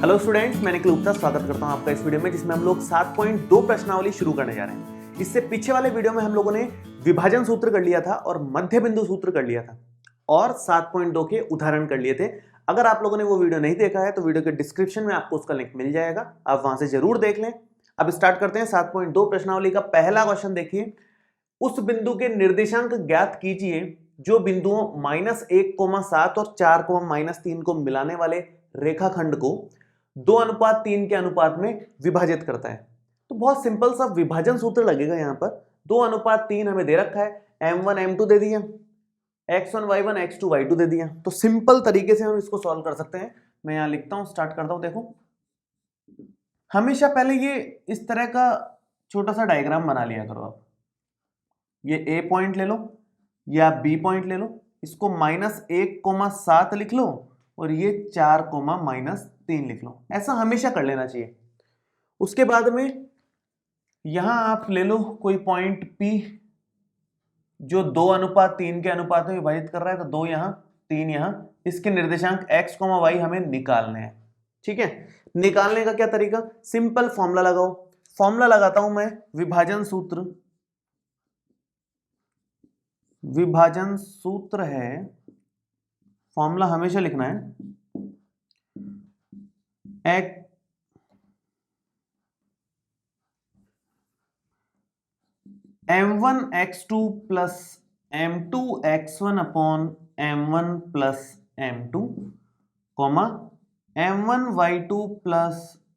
Hello students, मैं निखिल गुप्ता स्वागत करता हूं आपका इस वीडियो में, जिसमें हम लोग 7.2 प्रश्नावली शुरू करने जा रहे हैं। इससे पीछे वाले वीडियो में हम लोगों ने विभाजन सूत्र कर लिया था और मध्य बिंदु सूत्र कर लिया था और 7.2 के उदाहरण कर लिए थे। अगर आप लोगों ने वो वीडियो नहीं देखा है तो वीडियो के डिस्क्रिप्शन में आपको उसका लिंक मिल जाएगा, आप वहां से जरूर देख लें। अब स्टार्ट करते हैं 7.2 प्रश्नावली का पहला क्वेश्चन। देखिए, उस बिंदु के निर्देशांक ज्ञात कीजिए जो बिंदुओं -1,7 और 4,-3 को मिलाने वाले रेखाखंड को 2:3 के अनुपात में विभाजित करता है। तो बहुत सिंपल सा विभाजन सूत्र लगेगा यहां पर। 2:3 हमें दे रखा है, m1 m2 दे दिया, x1 y1 x2 y2 दे दिया। तो सिंपल तरीके से हम इसको सॉल्व कर सकते हैं। मैं यहां लिखता हूं, स्टार्ट करता हूं। देखो, हमेशा पहले ये इस तरह का छोटा सा डायग्राम बना लिया करो। आप ये a पॉइंट ले लो या b पॉइंट ले लो, इसको -1,7 लिख लो और ये 4,-3 लिख लो। ऐसा हमेशा कर लेना चाहिए। उसके बाद में यहां आप ले लो कोई पॉइंट P जो 2:3 के अनुपात में विभाजित कर रहा है, तो 2 यहां 3 यहां। इसके निर्देशांक x, y हमें निकालने हैं। ठीक है, निकालने का क्या तरीका? सिंपल फॉर्मूला लगाओ। फॉर्मूला लगाता हूं मैं, विभाजन सूत्र। विभाजन सूत्र है, फॉर्मूला हमेशा लिखना है, m1 x2 plus m2 x1 upon m1 plus m2, m1 y2 plus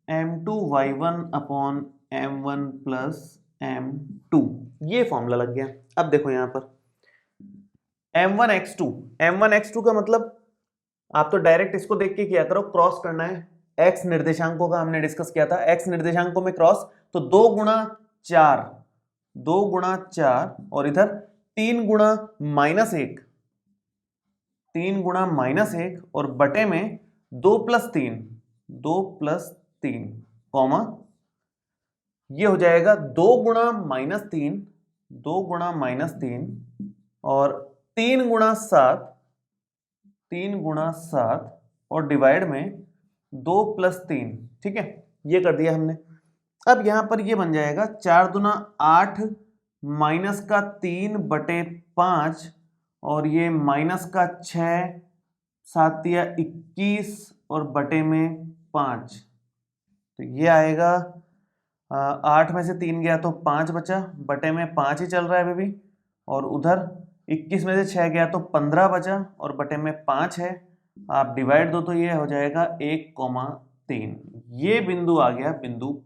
m2 y1 upon m1 plus m2। ये फॉर्मूला लग गया। अब देखो यहां पर m1 x2 का मतलब आप तो डायरेक्ट इसको देख के किया करो, क्रॉस करना है। x निर्देशांकों का हमने डिस्कस किया था, x निर्देशांकों में क्रॉस, तो 2 गुणा 4 और इधर 3 गुणा -1, 3 गुणा -1 और बटे में 2 + 3 कॉमा, ये हो जाएगा 2 गुणा -3 और 3 गुणा 7 और डिवाइड में 2 + 3। ठीक है, ये कर दिया हमने। अब यहां पर ये बन जाएगा 4 दूना 8 -3 बटे 5 और ये -6, 7 या 21 और बटे में 5। तो ये आएगा 8 में से 3 गया तो 5 बचा, बटे में 5 ही चल रहा है अभी भी, और उधर 21 में से 6 गया तो 15 बचा और बटे में 5 है। आप डिवाइड दो तो ये हो जाएगा 1,3। ये बिंदु आ गया बिंदु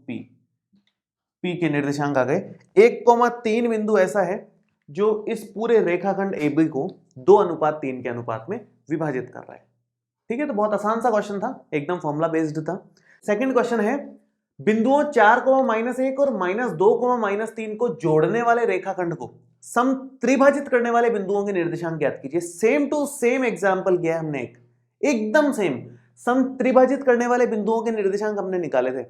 P के निर्देशांक आ गए 1,3। बिंदु ऐसा है जो इस पूरे रेखाखंड AB को 2:3 के अनुपात में विभाजित कर रहा है। ठीक है, तो बहुत आसान सा क्वेश्चन था, एकदम फॉर्मूला बेस्ड था। सेकंड क्वेश्चन है, बिंदुओं 4,-1 और -2,-3 को जोड़ने वाले रेखाखंड को सम त्रिभाजित करने वाले बिंदुओं के निर्देशांक ज्ञात कीजिए। सेम टू सेम एग्जांपल किया है हमने, एकदम सेम। सम त्रिभाजित करने वाले बिंदुओं के निर्देशांक हमने निकाले थे।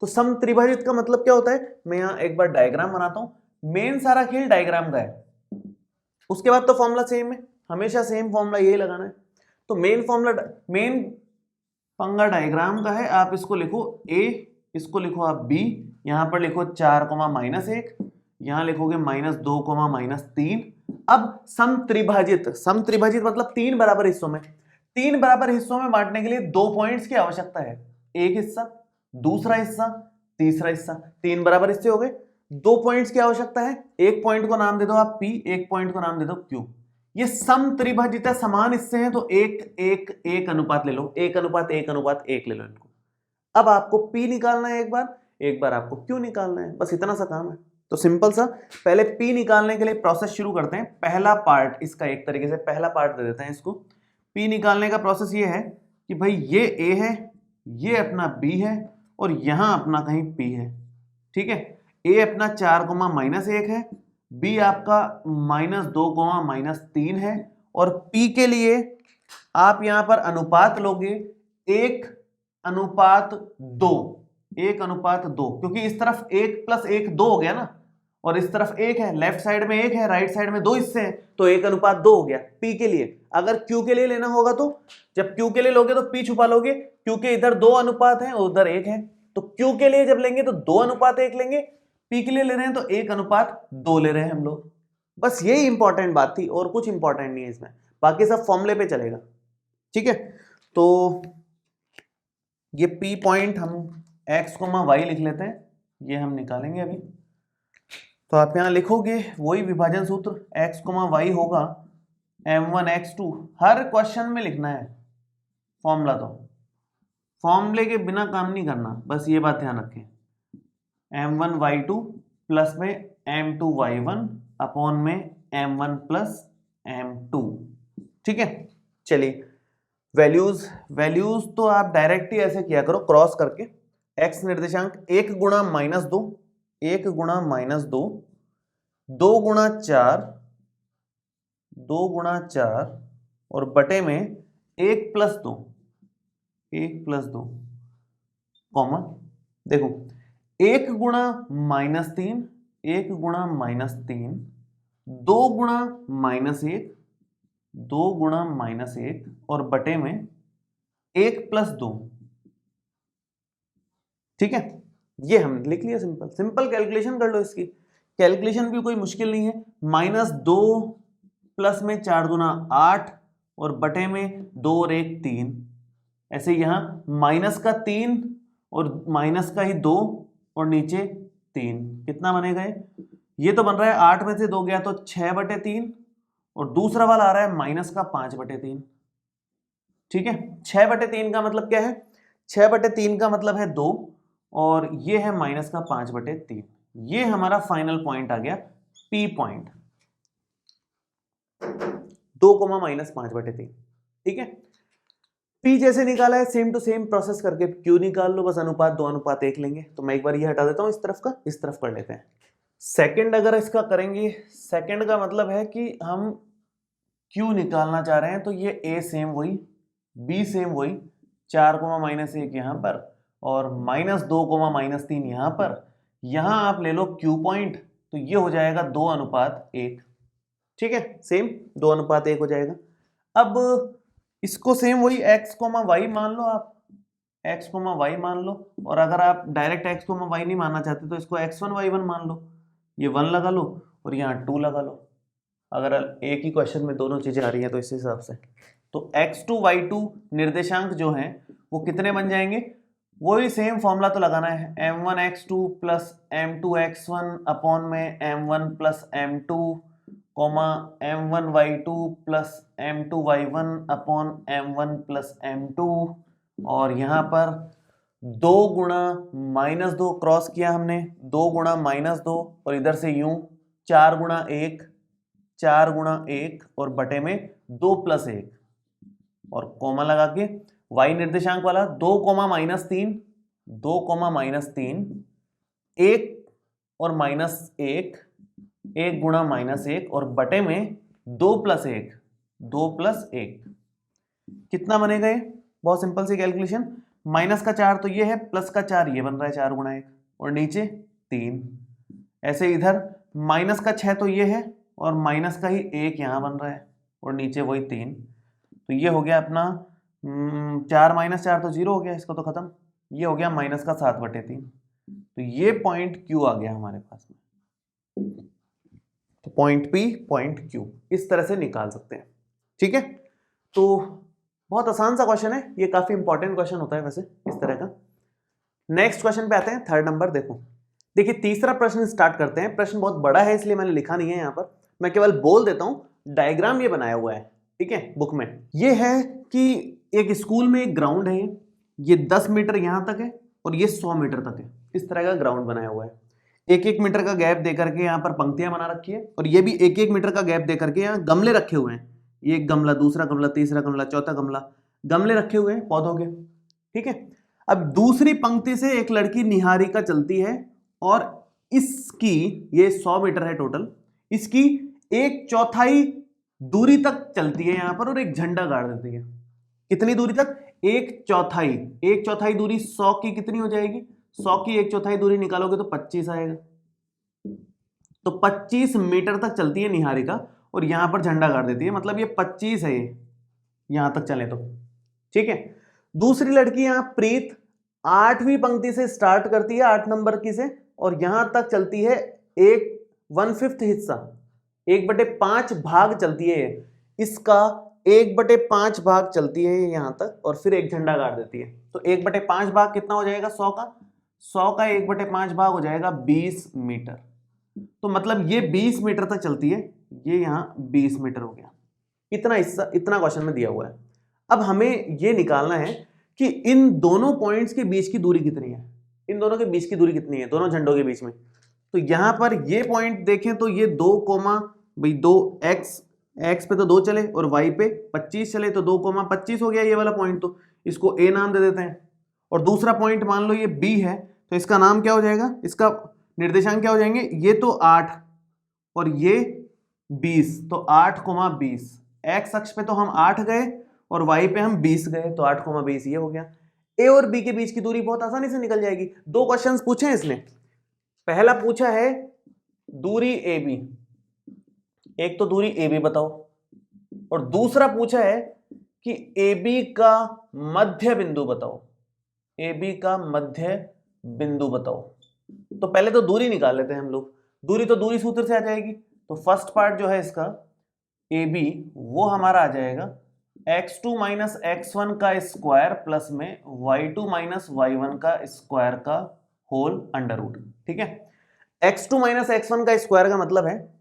तो सम त्रिभाजित का मतलब क्या होता है? मैं यहां एक बार डायग्राम बनाता हूं। मेन सारा खेल डायग्राम का है, उसके बाद तो फॉर्मूला सेम है, हमेशा सेम फॉर्मूला यही लगाना है। तो मेन पंगा डायग्राम का है। आप इसको लिखो A, इसको लिखो आप B, यहां पर लिखो 4,-1, यहां लिखोगे -2,-3। अब सम त्रिभाजित मतलब 3 बराबर हिस्सों में, 3 बराबर हिस्सों में बांटने के लिए 2 पॉइंट्स की आवश्यकता है। एक हिस्सा, दूसरा हिस्सा, तीसरा हिस्सा, 3 बराबर हिस्से हो गए। 2 पॉइंट्स की आवश्यकता है। एक पॉइंट को नाम दे दो आप P, एक पॉइंट को नाम दे दो Q। ये सम त्रिभाजित है, समान हिस्से हैं, तो 1:1 अनुपात ले लो, 1:1 ले लो इनको। अब आपको P निकालना है, एक बार आपको Q निकालना है, बस इतना सा काम है। तो सिंपल सा, पहले P निकालने के लिए प्रोसेस शुरू करते हैं। पहला पार्ट इसका, एक तरीके से पहला पार्ट दे देते हैं इसको। P निकालने का प्रोसेस ये है कि भाई ये A है, ये अपना B है और यहां अपना कहीं P है। ठीक है, A अपना 4,-1 है, B आपका -2,-3 है और P के लिए आप यहां पर अनुपात लोगे 1:2, क्योंकि इस तरफ 1 + 1 2 हो गया ना, और इस तरफ 1 है, लेफ्ट साइड में 1 है, राइट साइड में 2 हिस्से हैं, तो 1:2 हो गया P के लिए। अगर Q के लिए लेना होगा तो जब Q के लिए लोगे तो P छुपा लोगे, क्योंकि इधर 2 अनुपात है और उधर 1 है, तो Q के लिए जब लेंगे तो 2:1 लेंगे, P के लिए ले रहे हैं तो 1:2 ले रहे हैं हम लोग। बस यही इंपॉर्टेंट बात थी और कुछ इंपॉर्टेंट नहीं है इसमें, बाकी सब फॉर्मूले पे चलेगा। ठीक है, तो ये P पॉइंट हम x, y लिख लेते हैं, ये हम निकालेंगे अभी। तो आप यहां लिखोगे वही विभाजन सूत्र x, y होगा m1 x2, हर क्वेश्चन में लिखना है फॉर्मूला, तो फॉर्मूले के बिना काम नहीं करना, बस ये बात ध्यान रखें। m1 y2 प्लस में m2 y1 अपॉन में m1 प्लस m2। ठीक है, चलिए वैल्यूज तो आप डायरेक्ट ही ऐसे किया करो क्रॉस करके। x निर्देशांक 1 गुणा -2, 1 गुणा -2, 2 गुणा 4, 2 गुणा 4 और बटे में 1 प्लस 2, 1 प्लस 2 कॉमा, देखो 1 गुणा -3, 1 गुणा -3, 2 गुणा -1, 2 गुणा -1 और बटे में 1 प्लस 2। ठीक है, ये हमने लिख लिया। सिंपल कैलकुलेशन कर लो इसकी, कैलकुलेशन भी कोई मुश्किल नहीं है। -2 प्लस में 4 दूना 8 और बटे में 2 और 1 3, ऐसे यहां माइनस का 3 और माइनस का ही 2 और नीचे 3, कितना बनेगा ये तो बन रहा है 8 में से 2 गया तो 6/3 और दूसरा वाला आ रहा है -5/3। ठीक है, 6/3 का मतलब क्या है, 6/3 का मतलब है 2 और ये है -5/3। ये हमारा फाइनल पॉइंट आ गया P पॉइंट, 2, -5/3। ठीक है, P जैसे निकाला है सेम टू सेम प्रोसेस करके Q निकाल लो, बस अनुपात 2:1 लेंगे। तो मैं एक बार ये हटा देता हूं, इस तरफ का इस तरफ कर लेते हैं। सेकंड अगर इसका करेंगे, सेकंड का मतलब है कि हम Q निकालना चाह रहे हैं, तो ये A सेम वही, B सेम वही, 4, -1 यहां पर और -2, -3 यहां पर। यहां आप ले लो Q पॉइंट, तो ये हो जाएगा 2:1। ठीक है, सेम 2:1 हो जाएगा। अब इसको सेम वही x, y मान लो, आप x, y मान लो, और अगर आप डायरेक्ट x, y नहीं मानना चाहते तो इसको x1 y1 मान लो, ये 1 लगा लो और यहाँ 2 लगा लो, अगर एक ही क्वेश्चन में दोनों चीजें आ रही हैं तो इस हिसाब से। तो x2 y2 निर्देशांक जो हैं वो कितने बन जाएंगे, वही सेम फॉर्मूला तो लगाना है, m1 x2 plus m2 x1 upon में m1 plus m2 m1 y2 plus m2 y1 upon m1 plus m2, और यहाँ पर 2 गुणा -2 क्रॉस किया हमने, 2 गुणा -2 और इधर से यूं 4 गुणा 1, 4 गुणा 1 और बटे में 2 प्लस 1 और कोमा लगा के y निर्देशांक वाला 2, -3, 2, -3, 1 और -1, 1 गुणा -1 और बटे में 2 प्लस 1, 2 प्लस 1, कितना बनेगा ये, बहुत सिंपल सी कैलकुलेशन, -4 तो ये है, +4 ये बन रहा है 4 गुणा 1 और नीचे 3, ऐसे इधर -6 तो ये है और माइनस का ही 1 यहाँ बन रहा है और नीचे वही 3, तो ये हो गया अपना 4 - 4 तो 0 हो गया, इसको तो खत्म, ये हो गया -7/3। तो ये पॉइंट Q आ गया हमारे पास में, तो पॉइंट P पॉइंट Q इस तरह से निकाल सकते हैं। ठीक है, तो बहुत आसान सा क्वेश्चन है ये, काफी इंपॉर्टेंट क्वेश्चन होता है वैसे इस तरह का। नेक्स्ट क्वेश्चन पे आते हैं, 3rd नंबर। देखिए तीसरा प्रश्न स्टार्ट करते हैं। प्रश्न बहुत बड़ा है इसलिए मैंने लिखा नहीं है यहाँ पर, मैं केवल बोल देता हूँ, डायग्राम ये बनाया हुआ है, ठीक है, बुक में। ये है कि एक स्कूल में एक ग्राउंड है, ये 10 मीटर यहाँ तक है और ये 100 मीटर तक है, इस तरह का ग्राउंड बनाया हुआ है। 1-1 मीटर का गैप दे करके यहाँ पर पंक्तियां बना रखी है और ये भी 1-1 मीटर का गैप दे करके यहाँ गमले रखे हुए हैं, ये एक गमला, दूसरा गमला, तीसरा गमला, चौथा गमला, गमले रखे हुए हैं पौधों के। ठीक है, अब दूसरी पंक्ति से एक लड़की निहारिका चलती है और इसकी, ये 100 मीटर है टोटल, इसकी 1/4 दूरी तक चलती है यहाँ पर और एक झंडा गाड़ देती है। कितनी दूरी तक, 1/4, 1/4 दूरी 100 की कितनी हो जाएगी, 100 की 1/4 दूरी निकालोगे तो 25 आएगा। तो 25 मीटर तक चलती है निहारिका और यहां पर झंडा गाड़ देती है, मतलब ये 25 है, ये यहां तक चले तो ठीक है। दूसरी लड़की यहां प्रीत 8वीं पंक्ति से स्टार्ट करती है 8 नंबर की से और यहां तक चलती है 1/5 हिस्सा, 1/5 भाग चलती है इसका, 1/5 भाग चलती है यहां तक और फिर एक झंडा गाड़ देती है। तो 1/5 भाग कितना हो जाएगा 100 का, 100 का 1/5 भाग हो जाएगा 20 मीटर। तो मतलब ये 20 मीटर तक चलती है, ये यहां 20 मीटर हो गया। इतना हिस्सा, इतना क्वेश्चन में दिया हुआ है। अब हमें ये निकालना है कि इन दोनों पॉइंट्स के बीच की दूरी कितनी है, इन दोनों के बीच की दूरी कितनी है, दोनों झंडों के बीच में। तो यहां पर ये पॉइंट देखें तो ये 2 कोमा भाई 2 x पे तो 2 चले और y पे 25 चले, तो 2,25 हो गया ये वाला पॉइंट, तो इसको a नाम दे देते हैं। और दूसरा पॉइंट मान लो ये b है, तो इसका नाम क्या हो जाएगा, इसका निर्देशांक क्या हो जाएंगे, ये तो 8 और ये 20, तो 8,20। x अक्ष पे तो हम 8 गए और y पे हम 20 गए, तो 8,20 ये हो गया। a और b के बीच की दूरी बहुत आसानी से निकल जाएगी। 2 क्वेश्चंस पूछे हैं इसने, पहला पूछा है दूरी AB, एक तो दूरी AB बताओ, और दूसरा पूछा है कि AB का मध्य बिंदु बताओ, AB का मध्य बिंदु बताओ। तो पहले तो दूरी निकाल लेते हैं हम लोग, दूरी तो दूरी सूत्र से आ जाएगी। तो फर्स्ट पार्ट जो है इसका AB वो हमारा आ जाएगा x2 माइनस x1 का स्क्वायर प्लस में y2 माइनस y1 का स्क्वायर का होल अंडर रूट, ठीक है। x2 माइनस x1 का स्क्वायर का मतलब है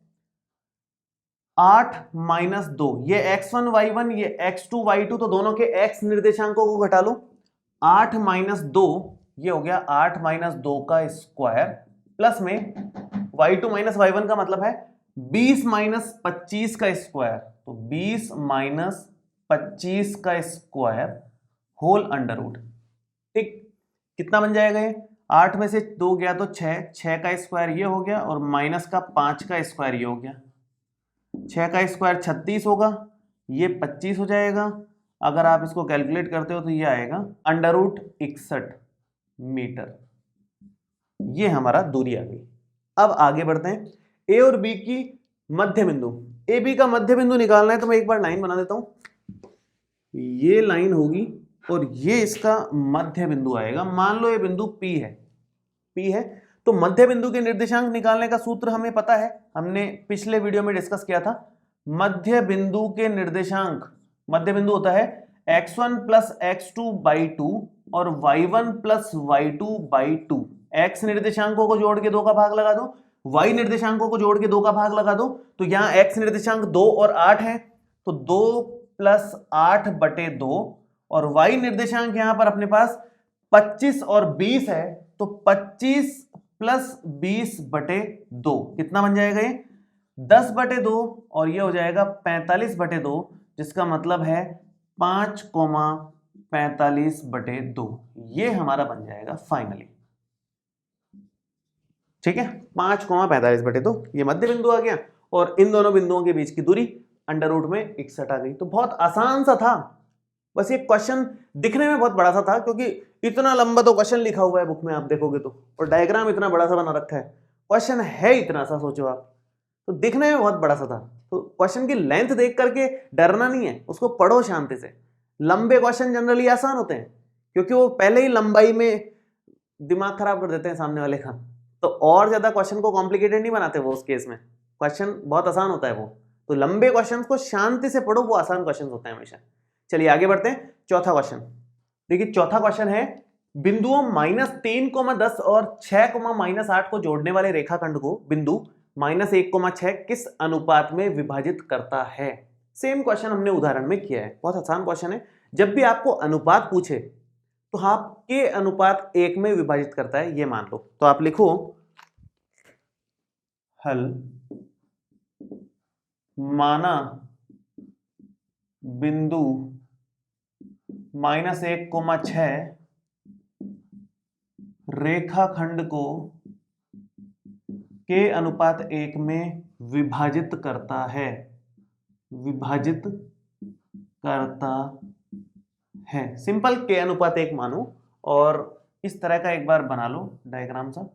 8 माइनस 2, ये x1 y1 ये x2 y2, तो दोनों के x निर्देशांकों को घटा लो, 8 माइनस 2 ये हो गया 8 माइनस 2 का स्क्वायर प्लस में y2 माइनस y1 का मतलब है 20 माइनस 25 का स्क्वायर, तो 20 माइनस 25 का स्क्वायर होल अंडर रूट, ठीक। कितना बन जाएगा ये, 8 में से 2 गया तो 6 का स्क्वायर ये हो गया और माइनस का 5 का स्क्वायर ये हो गया, 6 का स्क्वायर 36 होगा, ये 25 हो जाएगा। अगर आप इसको कैलकुलेट करते हो तो ये आएगा अंडर रूट 61 मीटर, ये हमारा दूरी आ गई। अब आगे बढ़ते हैं, ए और बी की मध्य बिंदु, ए बी का मध्य बिंदु निकालना है, तो मैं एक बार लाइन बना देता हूं, ये लाइन होगी और ये इसका मध्य बिंदु आएगा। मान लो ये बिंदु P है, तो मध्य बिंदु के निर्देशांक निकालने का सूत्र हमें पता है, हमने पिछले वीडियो में डिस्कस किया था। मध्य बिंदु के निर्देशांक, मध्य बिंदु होता है x1 प्लस x2 बाई 2 और y1 plus y2 by 2। x निर्देशांकों को जोड़ के 2 का भाग लगा दो, y निर्देशांकों को जोड़ के 2 का भाग लगा दो, तो यहां x निर्देशांक 2 और 8 है, तो 2 प्लस 8 बटे 2, और y निर्देशांक यहां पर अपने पास 25 और 20 है, तो 25 प्लस 20 बटे 2 कितना बन जाएगा, ये 10 बटे 2 और ये हो जाएगा 45 बटे 2, जिसका मतलब है 5,45 बटे 2, ये हमारा बन जाएगा फाइनली, ठीक है। 5,45 बटे 2 ये मध्य बिंदु आ गया और इन दोनों बिंदुओं के बीच की दूरी अंडर रूट में 61 आ गई। तो बहुत आसान सा था, बस ये क्वेश्चन दिखने में बहुत बड़ा सा था क्योंकि इतना लंबा तो क्वेश्चन लिखा हुआ है बुक में आप देखोगे तो, और डायग्राम इतना बड़ा सा बना रखा है, क्वेश्चन है इतना सा, सोचो आप, तो दिखने में बहुत बड़ा सा था। तो क्वेश्चन की लेंथ देख करके डरना नहीं है, उसको पढ़ो शांति से। लंबे क्वेश्चन जनरली आसान होते हैं क्योंकि वो पहले ही लंबाई में दिमाग खराब कर देते हैं सामने वाले का, तो और ज्यादा क्वेश्चन को कॉम्प्लिकेटेड नहीं बनाते वो, उस केस में क्वेश्चन बहुत आसान होता है वो। तो लंबे क्वेश्चन को शांति से पढ़ो, वो आसान क्वेश्चन होते हैं हमेशा। चलिए आगे बढ़ते हैं, चौथा क्वेश्चन देखिए। चौथा क्वेश्चन है बिंदुओं -3,10 और 6,-8 को जोड़ने वाले रेखाखंड को बिंदु -1,6 किस अनुपात में विभाजित करता है। सेम क्वेश्चन हमने उदाहरण में किया है, बहुत आसान क्वेश्चन है। जब भी आपको अनुपात पूछे तो आप के अनुपात 1 में विभाजित करता है ये मान लो, तो आप लिखो हल माना बिंदु -1,6 रेखाखंड को के अनुपात 1 में विभाजित करता है, विभाजित करता है। सिंपल के अनुपात 1 मानो और इस तरह का एक बार बना लो डायग्राम सा।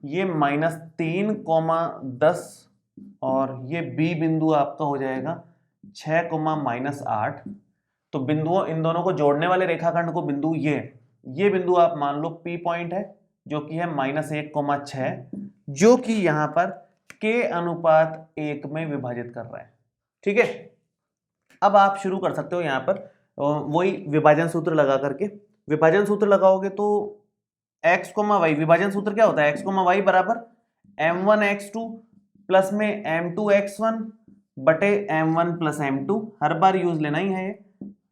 ये -3, 10 और ये बी बिंदु आपका हो जाएगा 6, -8। तो बिंदुओं इन दोनों को जोड़ने वाले रेखाखंड को बिंदु ये बिंदु आप मान लो P पॉइंट है, जो कि है -1, 6, जो कि यहां पर K/1 में विभाजित कर रहा है। ठीक है, अब आप शुरू कर सकते हो यहां पर वही विभाजन सूत्र लगा करके। विभाजन सूत्र लगाओगे तो x, y, विभाजन सूत्र क्या होता है? x, y बराबर m1x2 प्लस में m2x1 बटे m1 प्लस m2, हर बार यूज लेना ही है।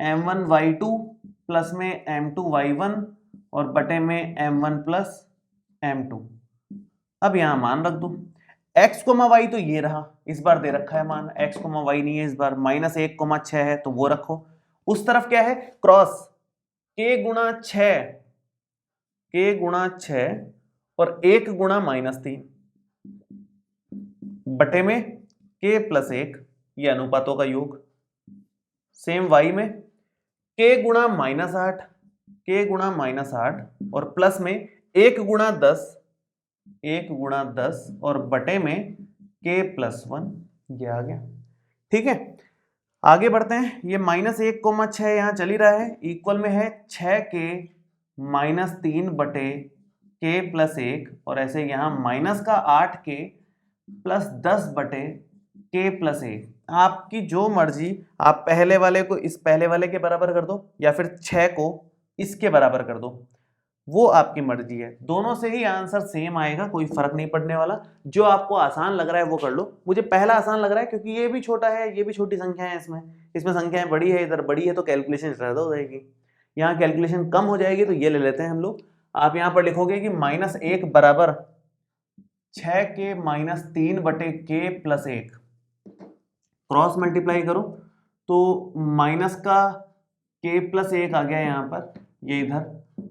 m1y2 प्लस में m2y1 और बटे में m1 प्लस m2। अब यहां मान रख दो। x, y तो ये रहा, इस बार दे रखा है मान, x, y नहीं है इस बार, -1, 6 है तो वो रखो। उस तरफ क्या है? क्रॉस k गुणा 6 और 1 गुणा -3 बटे में k प्लस 1, ये अनुपातों का योग। सेम y में k गुणा -8 और प्लस में 1 गुणा 10 और बटे में k प्लस 1, ये आ गया। ठीक है, आगे बढ़ते हैं। ये -1, 6 यहां चल ही रहा है, इक्वल में है 6k -3 बटे k प्लस 1 और ऐसे यहां -8k प्लस 10 बटे k प्लस 1। आपकी जो मर्जी, आप पहले वाले को इस पहले वाले के बराबर कर दो या फिर 6 को इसके बराबर कर दो, वो आपकी मर्जी है। दोनों से ही आंसर सेम आएगा, कोई फर्क नहीं पड़ने वाला। जो आपको आसान लग रहा है वो कर लो। मुझे पहला आसान लग रहा है क्योंकि ये भी छोटा है, ये भी छोटी संख्या है, इसमें संख्याएं बड़ी है, इधर बड़ी है, तो कैलकुलेशन ज्यादा हो जाएगी। यहाँ कैलकुलेशन कम हो जाएगी, तो ये ले लेते हैं हम लोग। आप यहाँ पर लिखोगे कि -1 बराबर 6k -3 बटे k प्लस 1, क्रॉस मल्टीप्लाई करो तो माइनस का k प्लस 1 आ गया यहाँ पर, ये इधर,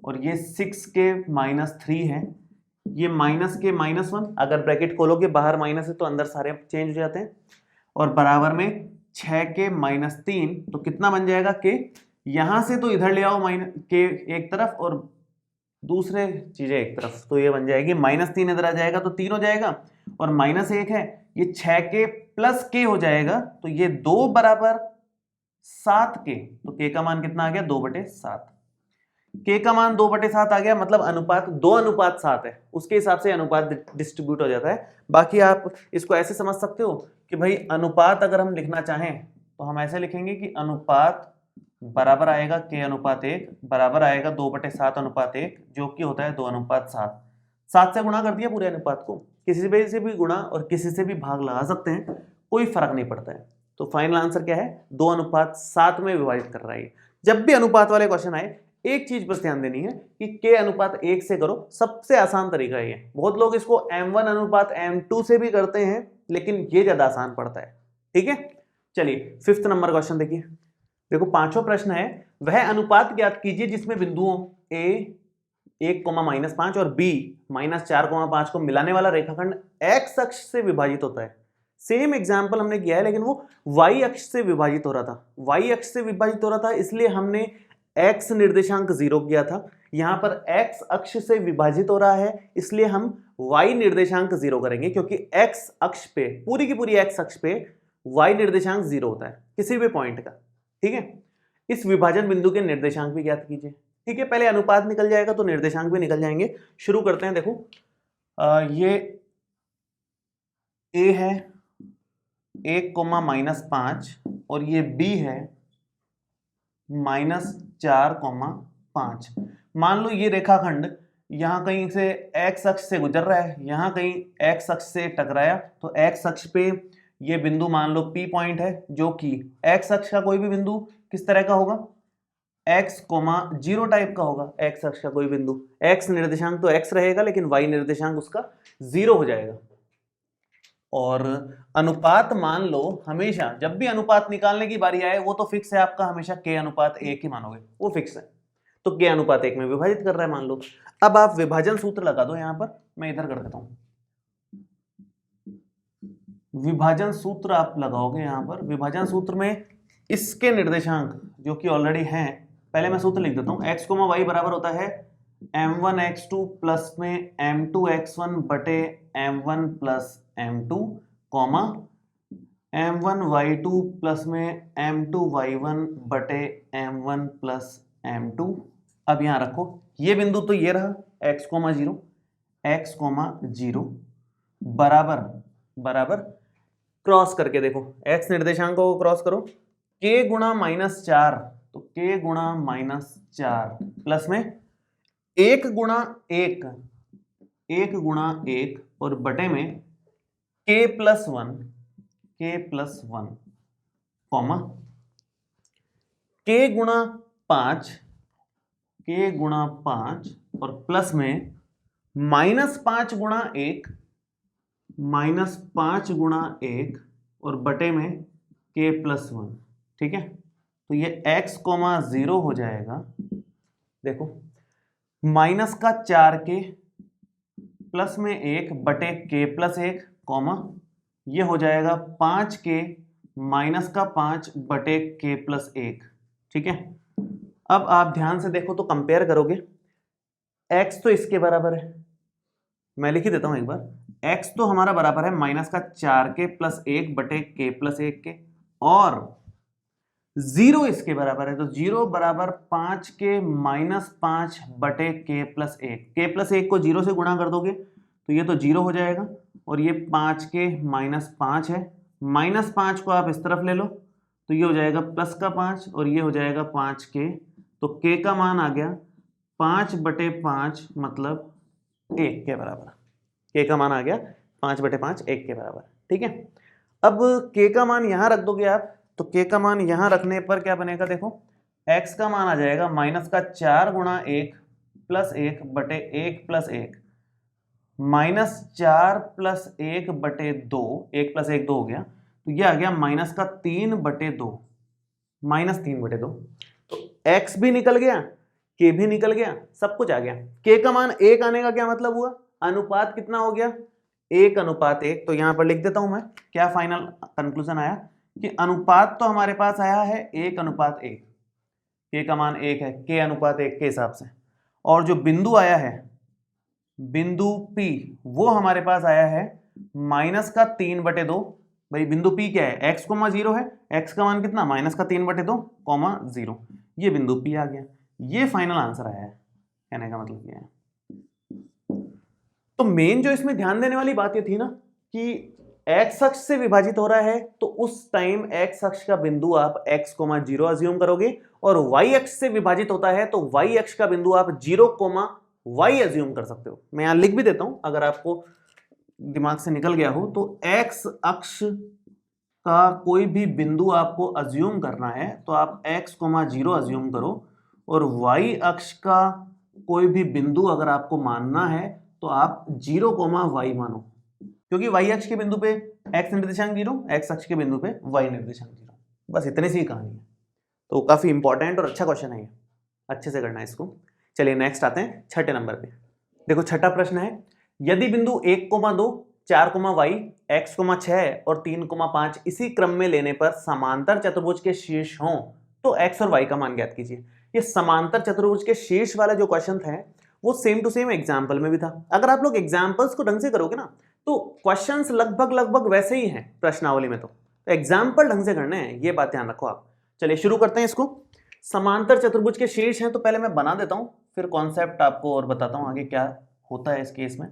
और ये 6k -3 है, ये -k -1, अगर ब्रैकेट खोलोगे बाहर माइनस है तो अंदर सारे चेंज हो जाते हैं, और बराबर में 6k -3, तो कितना बन जाएगा k, यहां से तो इधर ले आओ k एक तरफ और दूसरे चीजें एक तरफ, तो ये बन जाएगी -3 इधर आ जाएगा तो 3 हो जाएगा, और -1 है, ये 6k प्लस k हो जाएगा, तो ये 2 बराबर 7k, तो k का मान कितना आ गया? 2/7। k का मान 2/7 आ गया, मतलब अनुपात 2:7 है, उसके हिसाब से अनुपात डिस्ट्रीब्यूट हो जाता है। बाकी आप इसको ऐसे समझ सकते हो कि भाई अनुपात अगर हम लिखना चाहें तो हम ऐसे लिखेंगे कि अनुपात बराबर आएगा k/1 बराबर आएगा 2/7/1, जो कि होता है 2:7। 7 से गुणा कर दिया पूरे अनुपात को, किसी से भी गुणा और किसी से भी भाग लगा सकते हैं, कोई फर्क नहीं पड़ता है। तो फाइनल आंसर क्या है? 2:7 में विभाजित कर रहा है। जब भी अनुपात वाले क्वेश्चन आए, एक चीज बस ध्यान देनी है कि k/1 से करो, सबसे आसान तरीका है ये। बहुत लोग इसको m1/m2 से भी करते हैं, लेकिन ये ज्यादा आसान पड़ता है। ठीक है, चलिए 5th नंबर क्वेश्चन देखिए। देखो 5वां प्रश्न है, वह अनुपात ज्ञात कीजिए जिसमें बिंदुओं a 1, -5 और b -4, 5 को मिलाने वाला रेखाखंड x अक्ष से विभाजित होता है। सेम एग्जांपल हमने किया है, लेकिन वो y अक्ष से विभाजित हो रहा था। y अक्ष से विभाजित हो रहा था, इसलिए हमने x निर्देशांक 0 किया था। यहां पर x अक्ष से विभाजित हो रहा है, इसलिए हम y निर्देशांक 0 करेंगे, क्योंकि x अक्ष पे, पूरी की पूरी x अक्ष पे y निर्देशांक 0 होता है किसी भी पॉइंट का। ठीक है, इस विभाजन बिंदु के निर्देशांक भी ज्ञात कीजिए। ठीक है, पहले अनुपात निकल जाएगा तो निर्देशांक भी निकल जाएंगे। शुरू करते हैं। देखो ये a है 1, -5 और ये b है -4, 5। मान लो ये रेखाखंड यहां कहीं से x अक्ष से गुजर रहा है, यहां कहीं x अक्ष से टकराया, तो x अक्ष पे ये बिंदु मान लो P पॉइंट है, जो कि x अक्ष का कोई भी बिंदु किस तरह का होगा? x, 0 टाइप का होगा। x अक्ष का कोई बिंदु, x निर्देशांक तो x रहेगा, लेकिन y निर्देशांक उसका 0 हो जाएगा। और अनुपात मान लो, हमेशा जब भी अनुपात निकालने की बारी आए, वो तो फिक्स है आपका, हमेशा k/1 ही मानोगे, वो फिक्स है। तो k/1 में विभाजित कर रहा है मान लो। अब आप विभाजन सूत्र लगा दो, यहां पर मैं इधर कर देता हूं। विभाजन सूत्र आप लगाओगे यहां पर। विभाजन सूत्र में इसके निर्देशांक जो कि ऑलरेडी हैं, पहले मैं सूत्र लिख देता हूं। x, y बराबर होता है m1x2 प्लस में m2x1 बटे m1 plus m2 comma m1y2 plus में m2y1 बटे m1 प्लस m2। अब यहां रखो ये बिंदु तो ये रहा x, 0 बराबर बराबर क्रॉस करके देखो x निर्देशांक को क्रॉस करो k गुणा -4 तो k गुणा -4 प्लस में 1 गुणा 1 और बटे में k प्लस 1 कॉमा k गुणा 5 और प्लस में -5 गुणा 1 और बटे में k प्लस 1। ठीक है, तो ये x, 0 हो जाएगा। देखो माइनस का 4k प्लस में 1 बटे k प्लस 1 कॉमा ये हो जाएगा 5k माइनस का 5 बटे k प्लस 1। ठीक है, अब आप ध्यान से देखो तो कंपेयर करोगे x तो इसके बराबर है, मैं लिख ही देता हूं एक बार, x तो हमारा बराबर है माइनस का 4k प्लस 1 बटे k प्लस 1 के, और 0 इसके बराबर है तो 0 बराबर 5k माइनस 5 बटे k प्लस 1 को 0 से गुणा कर दोगे तो ये तो 0 हो जाएगा, और ये 5k माइनस 5 है, -5 को आप इस तरफ ले लो तो ये हो जाएगा प्लस का 5 और ये हो जाएगा 5k, तो k का मान आ गया 5 बटे 5 मतलब 1 के बराबर। k का मान आ गया 5 बटे 5 1 के बराबर। ठीक है, अब k का मान यहां रख दोगे आप तो k का मान यहां रखने पर क्या बनेगा, देखो x का मान आ जाएगा माइनस का 4 गुणा 1 प्लस 1 बटे 1 प्लस 1 -4 प्लस 1 बटे 2, 1 प्लस 1 2 हो गया, तो ये आ गया माइनस का 3 बटे 2, तो x भी निकल गया k भी निकल गया, सब कुछ आ गया। k का मान 1 आने का क्या मतलब हुआ, अनुपात कितना हो गया 1:1। तो यहां पर लिख देता हूं मैं, क्या फाइनल कंक्लूजन आया कि अनुपात तो हमारे पास आया है 1:1, k का मान 1 है, k:1 के हिसाब से, और जो बिंदु आया है बिंदु P वो हमारे पास आया है माइनस का 3/2। भाई बिंदु P क्या है, x, 0 है, x का मान कितना माइनस का 3/2, 0, ये बिंदु P आ गया। ये फाइनल आंसर आया है, कहने का मतलब ये है। तो मेन जो इसमें ध्यान देने वाली बात ये थी ना कि x अक्ष से विभाजित हो रहा है तो उस टाइम x अक्ष का बिंदु आप x, 0 अज्यूम करोगे, और y अक्ष से विभाजित होता है तो y अक्ष का बिंदु आप 0, y अज्यूम कर सकते हो। मैं यहां लिख भी देता हूं अगर आपको दिमाग से निकल गया हो, तो x अक्ष का कोई भी बिंदु आपको अज्यूम करना है तो आप x, 0 अज्यूम करो, और y अक्ष का कोई भी बिंदु अगर आपको मानना है तो आप 0, y मानो, क्योंकि y अक्ष के बिंदु पे x निर्देशांक 0, x अक्ष के बिंदु पे y निर्देशांक 0। बस इतनी सी कहानी है। तो काफी इंपॉर्टेंट और अच्छा क्वेश्चन है, अच्छे से करना है इसको। चलिए नेक्स्ट आते हैं छठे नंबर पे। देखो छठा प्रश्न है, यदि बिंदु 1, 2, 4, y, x, 6 और 3, 5 इसी क्रम में लेने पर समांतर चतुर्भुज के शीर्ष हों तो x और y का मान ज्ञात कीजिए। ये समांतर चतुर्भुज के शीर्ष वाला जो क्वेश्चन था वो सेम टू सेम एग्जाम्पल में भी था। अगर आप लोग एग्जाम्पल्स को ढंग से करोगे ना तो क्वेश्चंस लगभग वैसे ही हैं प्रश्नावली में, तो एग्जाम्पल ढंग से करने हैं, ये बात ध्यान रखो आप। चलिए शुरू करते हैं इसको। समांतर चतुर्भुज के शीर्ष हैं तो पहले मैं बना देता हूं, फिर कॉन्सेप्ट आपको और बताता हूं आगे क्या होता है इस केस में।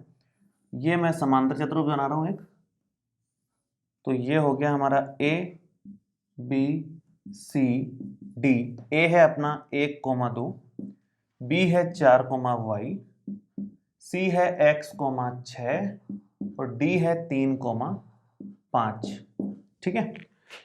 ये मैं समांतर चतुर्भुज बना रहा हूं एक, तो ये हो गया हमारा A B C D। A है अपना 1, 2, B है 4, y, C है x, 6 और D है 3, 5। ठीक है,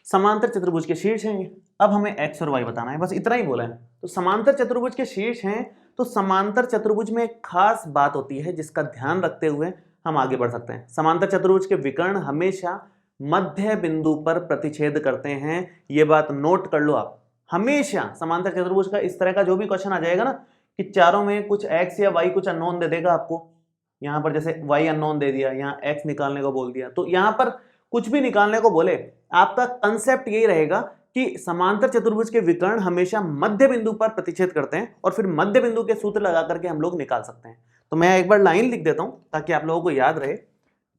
समांतर चतुर्भुज के शीर्ष हैं। अब हमें x और y बताना है, बस इतना ही बोला है। तो समांतर चतुर्भुज के शीर्ष हैं तो समांतर चतुर्भुज में एक खास बात होती है जिसका ध्यान रखते हुए हम आगे बढ़ सकते हैं। समांतर चतुर्भुज के विकर्ण हमेशा मध्य बिंदु पर प्रतिच्छेद करते हैं, ये बात नोट कर लो आप। हमेशा समांतर चतुर्भुज का इस तरह का जो भी क्वेश्चन आ जाएगा ना कि चारों में कुछ x या y कुछ अननोन दे देगा आपको, यहां पर जैसे y अननोन दे दिया, यहां x निकालने को बोल दिया, तो यहां पर कुछ भी निकालने को बोले आपका कंसेप्ट यही रहेगा कि समांतर चतुर्भुज के विकर्ण हमेशा मध्य बिंदु पर प्रतिच्छेद करते हैं और फिर मध्य बिंदु के सूत्र लगा करके हम लोग निकाल सकते हैं। तो मैं एक बार लाइन लिख देता हूं ताकि आप लोगों को याद रहे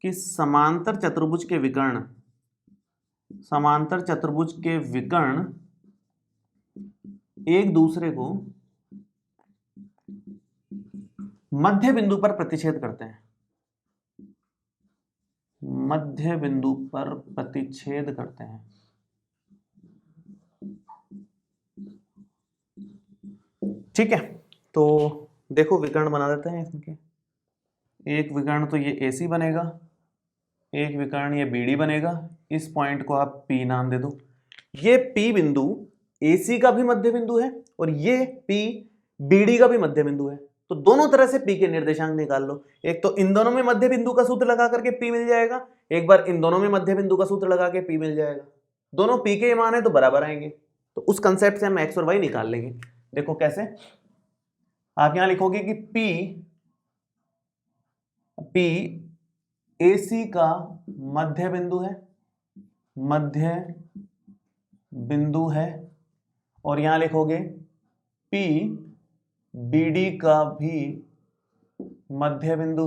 कि समांतर चतुर्भुज के विकर्ण एक दूसरे को मध्य बिंदु पर प्रतिच्छेद करते हैं, मध्य बिंदु पर प्रतिच्छेद करते हैं। ठीक है, तो देखो विकर्ण बना देते हैं इनके। एक विकर्ण तो ये AC बनेगा, एक विकर्ण ये BD बनेगा। इस पॉइंट को आप P नाम दे दो। ये P बिंदु AC का भी मध्य बिंदु है और ये P BD का भी मध्य बिंदु है। तो दोनों तरह से P के निर्देशांक निकाल लो। एक तो इन दोनों में मध्य बिंदु का सूत्र लगा करके P मिल जाएगा, एक बार इन दोनों में मध्य बिंदु का सूत्र लगा के P मिल जाएगा। दोनों P के मान है तो बराबर आएंगे, तो उस कंसेप्ट से हम X और Y निकाल लेंगे। देखो कैसे, आप यहां लिखोगे कि P AC का मध्य बिंदु है और यहां लिखोगे P BD का भी मध्य बिंदु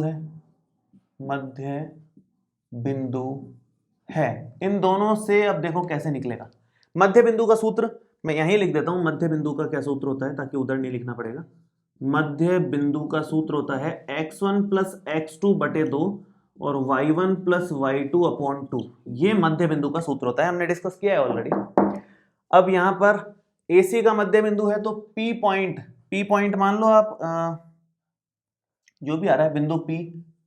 है। इन दोनों से अब देखो कैसे निकलेगा मध्य बिंदु का सूत्र। मैं यहीं लिख देता हूं मध्य बिंदु का क्या सूत्र होता है ताकि उधर नहीं लिखना पड़ेगा। मध्य बिंदु का सूत्र होता है x1 + x2 बटे 2 और y1 + y2 अपॉन 2। ये मध्य बिंदु का सूत्र होता है, हमने डिस्कस किया है ऑलरेडी। अब यहां पर AC का मध्य बिंदु है तो P पॉइंट मान लो आप, जो भी आ रहा है बिंदु P,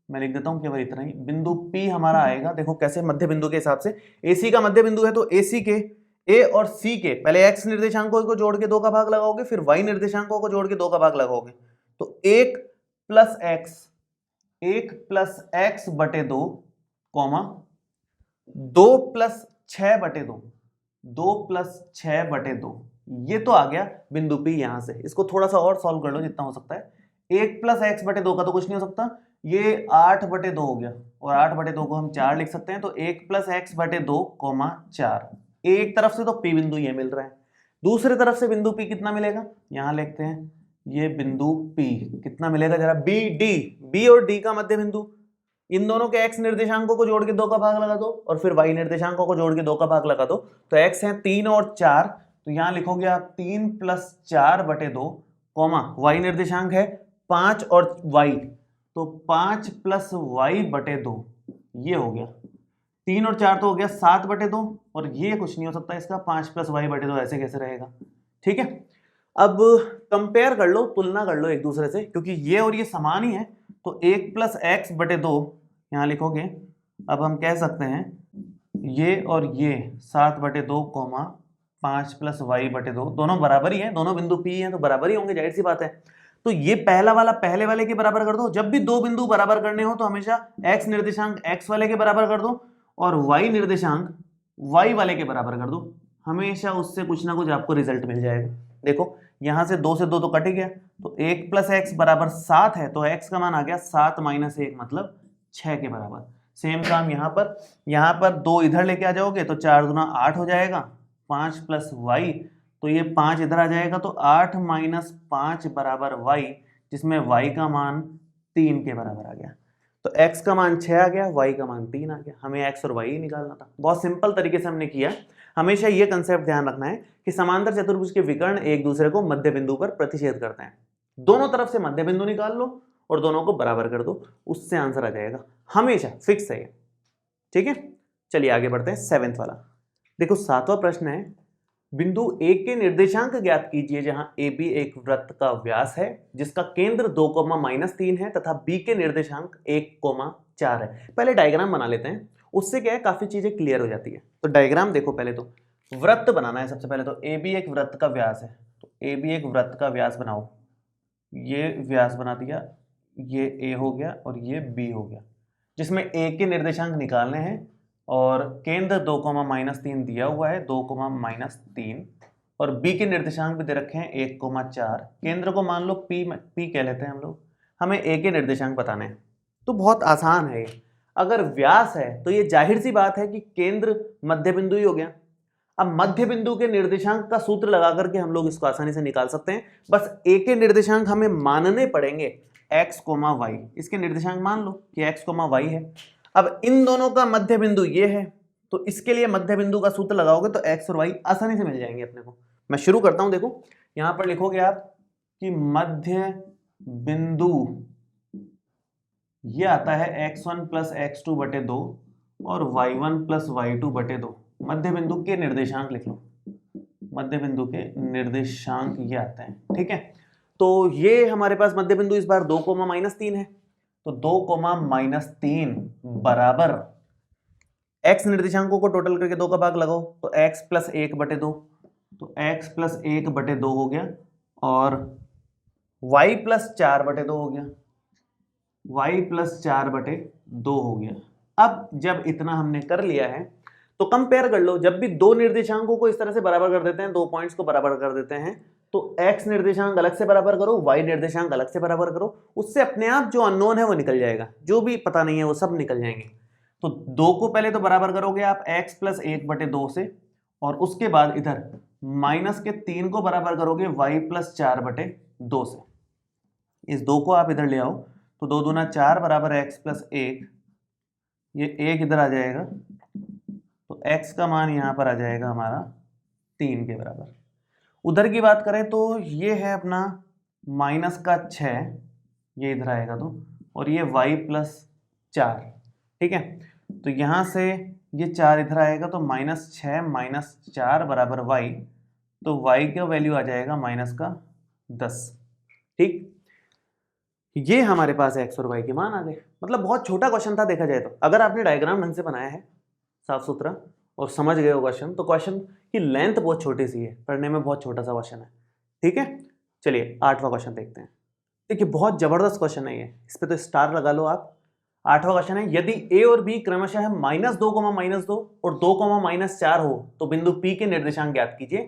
मैं लिख देता हूं केवल इतना ही। बिंदु P हमारा आएगा, देखो कैसे मध्य बिंदु के हिसाब से। AC का मध्य बिंदु है तो AC के A और C के पहले x निर्देशांकों को जोड़ के 2 का भाग लगाओगे, फिर y निर्देशांकों को जोड़ के 2 का भाग लगाओगे, तो 1 + x बटे 2, 2 + 6 बटे 2, 2 + 6 बटे 2, ये तो आ गया बिंदु P। यहां से इसको थोड़ा सा और सॉल्व कर लो जितना हो सकता है। 1 + x बटे 2 का तो कुछ नहीं हो सकता, ये 8 बटे 2 हो गया और 8 बटे 2 को हम 4 लिख सकते हैं। तो 1 + x बटे 2, 4। एक तरफ से तो P बिंदु ये मिल रहा है, दूसरी तरफ से बिंदु P कितना मिलेगा, यहां लिखते हैं ये बिंदु P कितना मिलेगा जरा। B और D का मध्य बिंदु, इन दोनों के x निर्देशांकों को जोड़ के 2 का भाग लगा दो और फिर y निर्देशांकों को जोड़ के 2 का भाग लगा दो। तो x है 3 और 4, तो यहां लिखोगे आप 3 + 4 बटे 2, y निर्देशांक है 5 और y, तो 5 + y बटे 2, ये हो गया। 3 और 4 तो हो गया 7 बटे 2 और ये कुछ नहीं हो सकता इसका, 5 + y बटे 2 ऐसे कैसे रहेगा। ठीक है, अब कंपेयर कर लो, तुलना कर लो एक दूसरे से, क्योंकि ये और ये समान ही है। तो 1 + x बटे 2 यहां लिखोगे, अब हम कह सकते हैं ये और ये 7 बटे 2, 5 + y बटे 2, दोनों बराबर ही है, दोनों बिंदु P हैं तो बराबर ही होंगे, जाहिर सी बात है। तो ये पहला वाला पहले वाले के बराबर कर दो। जब भी दो बिंदु बराबर करने हो तो हमेशा x निर्देशांक x वाले के बराबर कर दो और y निर्देशांक y वाले के बराबर कर दो, हमेशा उससे कुछ ना कुछ आपको रिजल्ट मिल जाएगा। देखो यहां से 2 से 2 तो कट ही गया, तो 1 + x बराबर 7 है, तो x का मान आ गया 7 - 1 मतलब 6 के बराबर। सेम काम यहाँ पर 2 इधर लेके आ जाओगे तो 4 दूना 8 हो जाएगा, 5 + y, तो ये 5 इधर आ जाएगा, तो 8 - 5 बराबर y, जिसमें y का मान 3 के बराबर आ गया। तो x का मान 6 आ गया, y का मान 3 आ गया। हमें x और y ही निकालना था, बहुत सिंपल तरीके से हमने किया। हमेशा ये कंसेप्ट ध्यान रखना है कि समांतर चतुर्भुज के विकर्ण एक दूसरे को मध्य बिंदु पर प्रतिच्छेद करते हैं। दोनों तरफ से मध्य बिंदु निकाल लो और दोनों को बराबर कर दो, उससे आंसर आ जाएगा, हमेशा फिक्स है। ठीक है, चलिए आगे बढ़ते हैं। 7वां वाला देखो, 7वां प्रश्न है, बिंदु A के निर्देशांक ज्ञात कीजिए जहां AB एक वृत्त का व्यास है जिसका केंद्र 2, -3 है तथा B के निर्देशांक 1, 4 है। पहले डायग्राम बना लेते हैं, उससे क्या है काफी चीजें क्लियर हो जाती है। तो डायग्राम देखो, पहले तो वृत्त बनाना है सबसे पहले। तो AB एक वृत्त का व्यास है, तो AB एक वृत्त का व्यास बनाओ। ये व्यास बना दिया, ये A हो गया और ये B हो गया, जिसमें A के निर्देशांक निकालने हैं और केंद्र 2, -3 दिया हुआ है, 2, -3, और B के निर्देशांक भी दे रखे हैं 1, 4। केंद्र को मान लो P कह लेते हैं हम लोग, हमें A के निर्देशांक बताने हैं। तो बहुत आसान है ये। अगर व्यास है तो ये जाहिर सी बात है कि केंद्र मध्य बिंदु ही हो गया। अब मध्य बिंदु के निर्देशांक का सूत्र लगा करके हम लोग इसको आसानी से निकाल सकते हैं। बस ए के निर्देशांक हमें मानने पड़ेंगे x, y। इसके निर्देशांक मान लो कि x, y है। अब इन दोनों का मध्य बिंदु ये है, तो इसके लिए मध्य बिंदु का सूत्र लगाओगे तो x और y आसानी से मिल जाएंगे अपने को। मैं शुरू करता हूं, देखो यहां पर लिखोगे आप कि मध्य बिंदु ये आता है x1 प्लस x2 बटे 2 और y1 प्लस y2 बटे 2। मध्य बिंदु के निर्देशांक लिख लो, मध्य बिंदु के निर्देशांक ये आते हैं, ठीक है। तो ये हमारे पास मध्य बिंदु इस बार 2, -3 है, तो 2, -3 बराबर x निर्देशांकों को टोटल करके 2 का भाग लगाओ तो x प्लस 1 बटे 2, तो x प्लस 1 बटे 2 हो गया, और y प्लस 4 बटे 2 हो गया, y प्लस 4 बटे 2 हो गया। अब जब इतना हमने कर लिया है तो कंपेयर कर लो। जब भी दो निर्देशांकों को इस तरह से बराबर कर देते हैं, दो पॉइंट्स को बराबर कर देते हैं, तो x निर्देशांक अलग से बराबर करो, y निर्देशांक अलग से बराबर करो, उससे अपने आप जो अननोन है वो निकल जाएगा, जो भी पता नहीं है वो सब निकल जाएंगे। तो 2 को पहले तो बराबर करोगे आप x प्लस 1 बटे 2 से, और उसके बाद इधर माइनस के 3 को बराबर करोगे y प्लस 4 बटे 2 से। इस 2 को आप इधर ले आओ तो 2 दूना 4 बराबर x प्लस 1, ये 1 इधर आ जाएगा, तो x का मान यहां पर आ जाएगा हमारा 3 के बराबर। उधर की बात करें तो ये है अपना माइनस का 6, ये इधर आएगा तो, और ये y प्लस 4, ठीक है। तो यहां से ये 4 इधर आएगा तो -6 - 4 बराबर y, तो y का वैल्यू आ जाएगा माइनस का 10, ठीक। ये हमारे पास x और y के मान आ गए। मतलब बहुत छोटा क्वेश्चन था देखा जाए तो। अगर आपने डायग्राम ढंग से बनाया है साफ सुथरा और समझ गए हो क्वेश्चन, तो क्वेश्चन की लेंथ बहुत छोटी सी है, पढ़ने में बहुत छोटा सा क्वेश्चन है, ठीक है। चलिए 8वां क्वेश्चन देखते हैं। देखिए बहुत जबरदस्त क्वेश्चन है ये, इस पे तो स्टार लगा लो आप। 8वां क्वेश्चन है, यदि a और b क्रमशः -2, -2 और 2, -4 हो तो बिंदु P के निर्देशांक ज्ञात कीजिए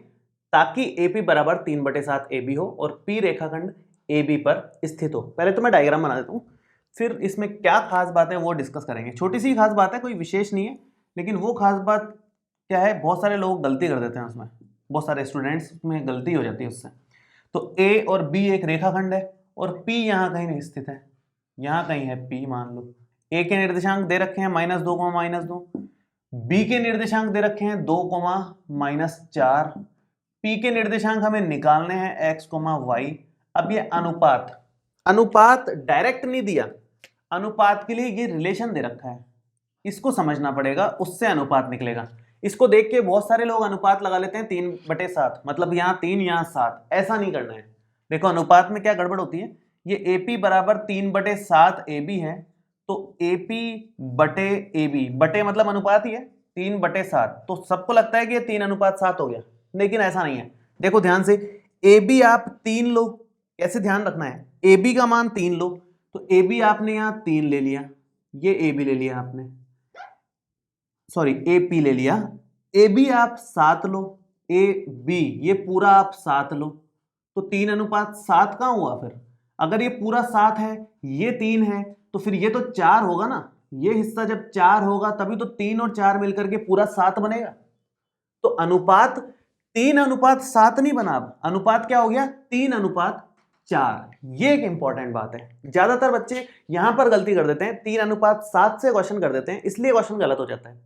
ताकि AP बराबर 3/7 AB हो और P रेखाखंड AB पर स्थित हो। पहले तो मैं डायग्राम बना देता हूँ, फिर इसमें क्या खास बात है वो डिस्कस करेंगे। छोटी सी खास बात है, कोई विशेष नहीं है, लेकिन वो खास बात क्या है, बहुत सारे लोग गलती कर देते हैं उसमें, बहुत सारे स्टूडेंट्स में गलती हो जाती है उससे। तो A और B एक रेखाखंड है और P यहाँ कहीं नहीं स्थित है, यहाँ कहीं है P मान लो। A के निर्देशांक दे रखे हैं -2, -2, B के निर्देशांक दे रखे हैं 2, -4, P के निर्देशांक हमें निकालने हैं x, y। अब ये अनुपात डायरेक्ट नहीं दिया, अनुपात के लिए ये रिलेशन दे रखा है, इसको समझना पड़ेगा, उससे अनुपात निकलेगा। इसको देख के बहुत सारे लोग अनुपात लगा लेते हैं 3/7, मतलब यहाँ 3 यहाँ 7, ऐसा नहीं करना है। देखो अनुपात में क्या गड़बड़ होती है, ये AP बराबर 3/7 AB है, तो AP बटे AB, बटे मतलब अनुपात ही है, 3/7, तो सबको लगता है कि ये 3:7 हो गया, लेकिन ऐसा नहीं है। देखो ध्यान से, AB आप 3 लो, कैसे ध्यान रखना है, AB का मान 3 लो, तो AB आपने यहाँ 3 ले लिया, ये AB ले लिया आपने, सॉरी AP ले लिया, AB आप 7 लो, AB ये पूरा आप 7 लो, तो 3:7 कहाँ हुआ फिर? अगर ये पूरा 7 है, ये 3 है, तो फिर ये तो 4 होगा ना, ये हिस्सा जब 4 होगा तभी तो 3 और 4 मिलकर के पूरा 7 बनेगा। तो अनुपात 3:7 नहीं बना, अब अनुपात क्या हो गया, 3:4। ये एक इंपॉर्टेंट बात है, ज्यादातर बच्चे यहां पर गलती कर देते हैं, 3:7 से क्वेश्चन कर देते हैं, इसलिए क्वेश्चन गलत हो जाता है।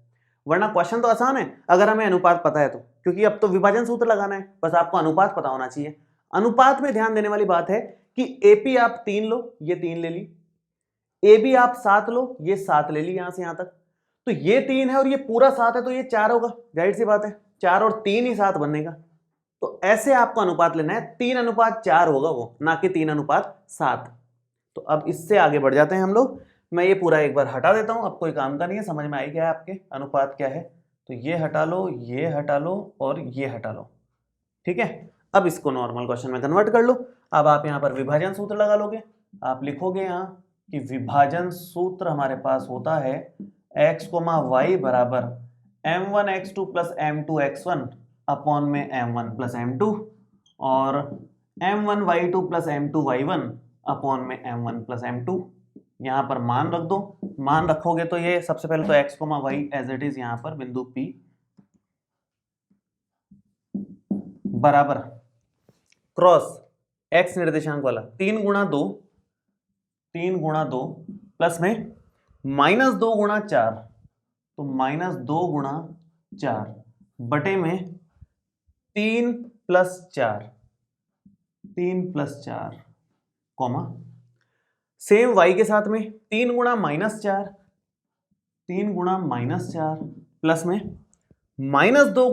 वरना क्वेश्चन तो आसान है अगर हमें अनुपात पता है तो, क्योंकि अब तो विभाजन सूत्र लगाना है, बस आपको अनुपात पता होना चाहिए। अनुपात में ध्यान देने वाली बात है कि AP आप 3 लो, ये 3 ले ली, AB आप 7 लो, ये 7 ले ली यहां से यहां तक, तो ये 3 है और ये पूरा 7 है, तो ये 4 होगा, जाहिर सी बात है, 4 और 3 ही 7 बनेगा। तो ऐसे आपको अनुपात लेना है, 3:4 होगा वो, ना कि 3:7। तो अब इससे आगे बढ़ जाते हैं हम लोग। मैं ये पूरा एक बार हटा देता हूं, अब कोई काम का नहीं है, समझ में आई क्या है आपके अनुपात क्या है। तो ये हटा लो, ये हटा लो और ये हटा लो, ठीक है। अब इसको नॉर्मल क्वेश्चन में कन्वर्ट कर लो। अब आप यहाँ पर विभाजन सूत्र लगा लोगे, आप लिखोगे यहाँ कि विभाजन सूत्र हमारे पास होता है x, y बराबर m1x2 प्लस m2x1 अपॉन में m1 प्लस m2 और m1y2 प्लस m2y1 अपॉन में m1 प्लस m2। यहाँ पर मान रख दो, मान रखोगे तो ये सबसे पहले तो x, y as it is यहाँ पर बिंदु P, बराबर क्रॉस x निर्देशांक वाला 3 गुणा 2 प्लस में -2 गुणा 4, तो -2 गुणा 4 बटे में 3 प्लस 4 कॉमा सेम y के साथ में 3 गुणा -4 प्लस में -2